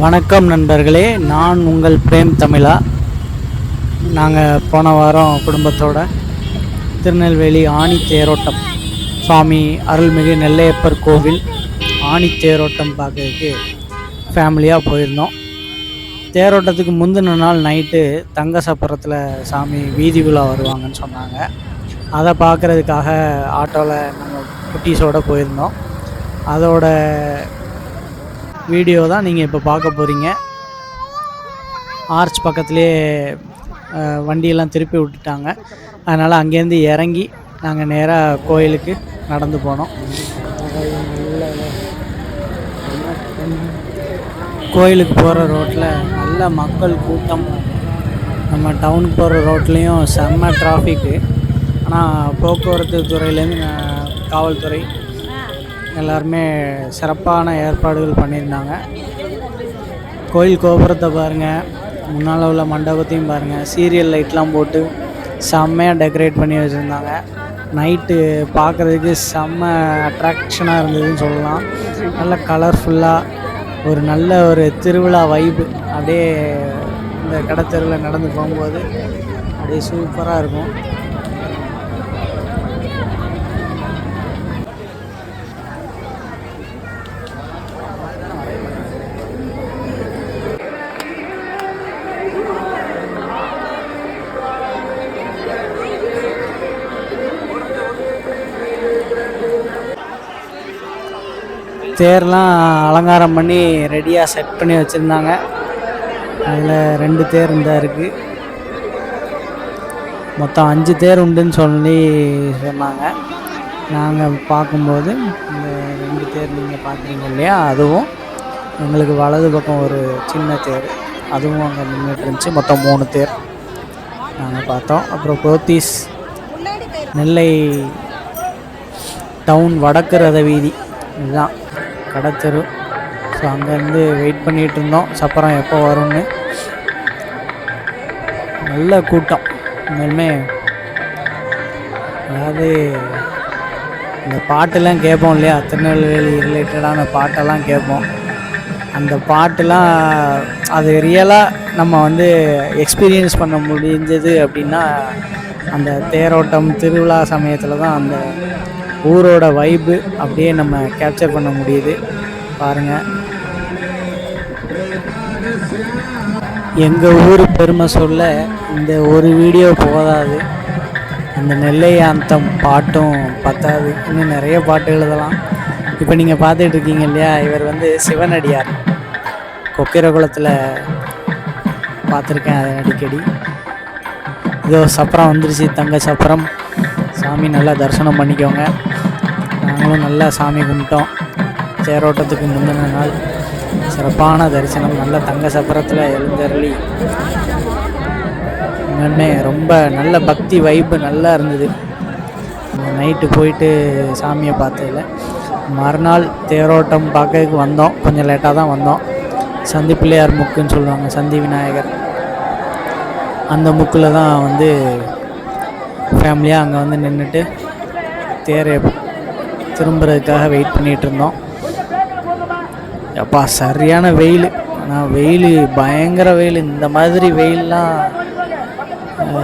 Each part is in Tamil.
வணக்கம் நண்பர்களே, நான் உங்கள் பிரேம் தமிழா. நாங்கள் போன வாரம் குடும்பத்தோட திருநெல்வேலி ஆணி தேரோட்டம், சுவாமி அருள்மிகு நெல்லையப்பர் கோவில் ஆணி தேரோட்டம் பார்க்கறதுக்கு ஃபேமிலியாக போயிருந்தோம். தேரோட்டத்துக்கு முந்தின நாள் நைட்டு தங்க சப்பரத்தில் சாமி வீதி உலா வருவாங்கன்னு சொன்னாங்க. அதை பார்க்குறதுக்காக ஆட்டோவில் நம்ம குட்டீஸோடு போயிருந்தோம். அதோட வீடியோ தான் நீங்கள் இப்போ பார்க்க போகிறீங்க. ஆர்ச் பக்கத்துலேயே வண்டியெல்லாம் திருப்பி விட்டுட்டாங்க. அதனால் அங்கேருந்து இறங்கி நாங்கள் நேராக கோயிலுக்கு நடந்து போனோம். கோயிலுக்கு போகிற ரோட்டில் நல்ல மக்கள் கூட்டம். நம்ம டவுனுக்கு போகிற ரோட்லேயும் செம்ம டிராஃபிக்கு. ஆனால் போக்குவரத்து துறையிலேருந்து காவல்துறை எல்லாருமே சிறப்பான ஏற்பாடுகள் பண்ணியிருந்தாங்க. கோயில் கோபுரத்தை பாருங்கள், முன்னால் உள்ள மண்டபத்தையும் பாருங்கள். சீரியல் லைட்லாம் போட்டு செம்மையாக டெக்கரேட் பண்ணி வச்சுருந்தாங்க. நைட்டு பார்க்குறதுக்கு செம்ம அட்ராக்ஷனாக இருந்ததுன்னு சொல்லலாம். நல்ல கலர்ஃபுல்லாக நல்ல ஒரு திருவிழா வைப்பு. அப்படியே இந்த கடத்தெருவில் நடந்து போகும்போது அப்படியே சூப்பராக இருக்கும். தேர்லாம் அலங்காரம் பண்ணி ரெடியாக செட் பண்ணி வச்சுருந்தாங்க. அதில் 2 தேர் இருந்தால் இருக்குது. மொத்தம் 5 தேர் உண்டுன்னு சொன்னாங்க. நாங்கள் பார்க்கும்போது இந்த 2 தேர் நீங்கள் பார்க்குறீங்க இல்லையா, அதுவும் எங்களுக்கு வலது பக்கம் ஒரு சின்ன தேர், அதுவும் அங்கே நின்றுட்டு இருந்துச்சு. மொத்தம் 3 தேர் நாங்கள் பார்த்தோம். அப்புறம் போத்தீஸ் நெல்லை டவுன் வடக்கு ரத வீதி, இதுதான் கடத்தெரு. ஸோ அங்கேருந்து வெயிட் பண்ணிகிட்டு இருந்தோம் சப்பரம் எப்போ வரும்னு. நல்ல கூட்டம் உண்மையுமே. அதாவது இந்த பாட்டெல்லாம் கேட்போம் இல்லையா, திருநெல்வேலி ரிலேட்டடான பாட்டெல்லாம் கேட்போம். அந்த பாட்டெல்லாம் அது ரியலாக நம்ம எக்ஸ்பீரியன்ஸ் பண்ண முடிஞ்சது அப்படின்னா அந்த தேரோட்டம் திருவிழா சமயத்தில் தான் அந்த ஊரோட வைப்பு அப்படியே நம்ம கேப்சர் பண்ண முடியுது. பாருங்கள், எங்கள் ஊர் பெருமை சொல்ல இந்த ஒரு வீடியோ போதாது. அந்த நெல்லை ஆந்தம் பாட்டும் பத்தாது, இன்னும் நிறைய பாட்டு எழுதலாம். இப்போ நீங்கள் பார்த்துட்டு இருக்கீங்க இல்லையா, இவர் சிவனடியார். கொக்கிரகுளத்தில் பார்த்துருக்கேன் அதை அடிக்கடி. இதோ சப்பரம் வந்துருச்சு, தங்க சப்பரம். சாமி நல்லா தரிசனம் பண்ணிக்கோங்க. நாங்களும் நல்லா சாமி கும்பிட்டோம். தேரோட்டத்துக்கு முந்தின நாள் சிறப்பான தரிசனம். நல்ல தங்க சப்பரத்தில் எழுந்தருளி உடனே ரொம்ப நல்ல பக்தி வைப்பு நல்லா இருந்தது. நைட்டு போயிட்டு சாமியை பார்த்ததில்ல. மறுநாள் தேரோட்டம் பார்க்கறதுக்கு வந்தோம். கொஞ்சம் லேட்டாக தான் வந்தோம். சந்தி பிள்ளையார் முக்குன்னு சொல்லுவாங்க, சந்தி விநாயகர். அந்த முக்கில் தான் ஃபேமிலியாக அங்கே நின்றுட்டு தேரை திரும்புறதுக்காக வெயிட் பண்ணிகிட்டு இருந்தோம். அப்பா சரியான வெயில். ஆனால் வெயில் பயங்கர வெயில். இந்த மாதிரி வெயிலெலாம்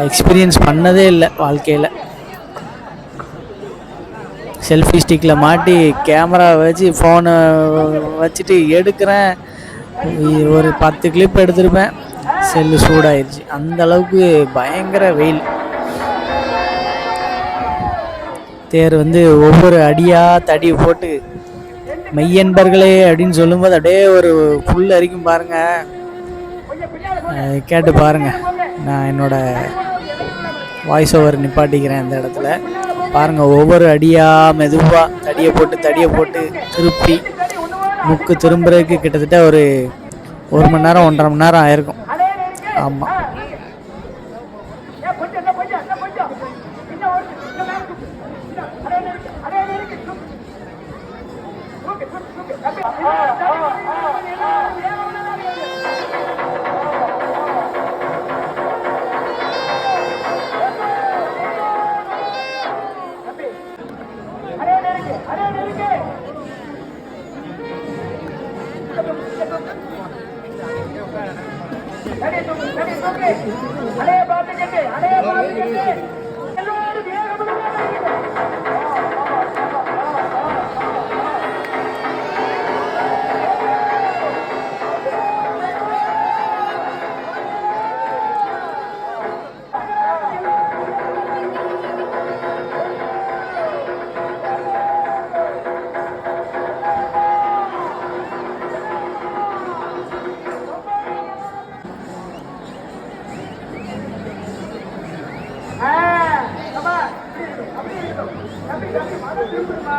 எக்ஸ்பீரியன்ஸ் பண்ணதே இல்லை வாழ்க்கையில். செல்ஃபி ஸ்டிக்கில் மாட்டி கேமரா வச்சு ஃபோனை வச்சுட்டு எடுக்கிறேன். ஒரு 10 கிளிப் எடுத்திருப்பேன், செல்லு சூடாயிடுச்சு. அந்தளவுக்கு பயங்கர வெயில். தேர் ஒவ்வொரு அடியாக தடி போட்டு மெய்யன்பர்களே அப்படின்னு சொல்லும்போது அப்படியே ஒரு புல் அரிக்கும் பாருங்கள். கேட்டு பாருங்கள். நான் என்னோடய வாய்ஸ் ஓவர் நிப்பாட்டிக்கிறேன் இந்த இடத்துல. பாருங்கள், ஒவ்வொரு அடியாக மெதுவாக தடியை போட்டு திருப்பி முக்கு திரும்புறதுக்கு கிட்டத்தட்ட ஒரு 1 மணி நேரம் 1.5 மணி நேரம் ஆயிருக்கும். ஆமாம், அப்படியே மன திரும்புமா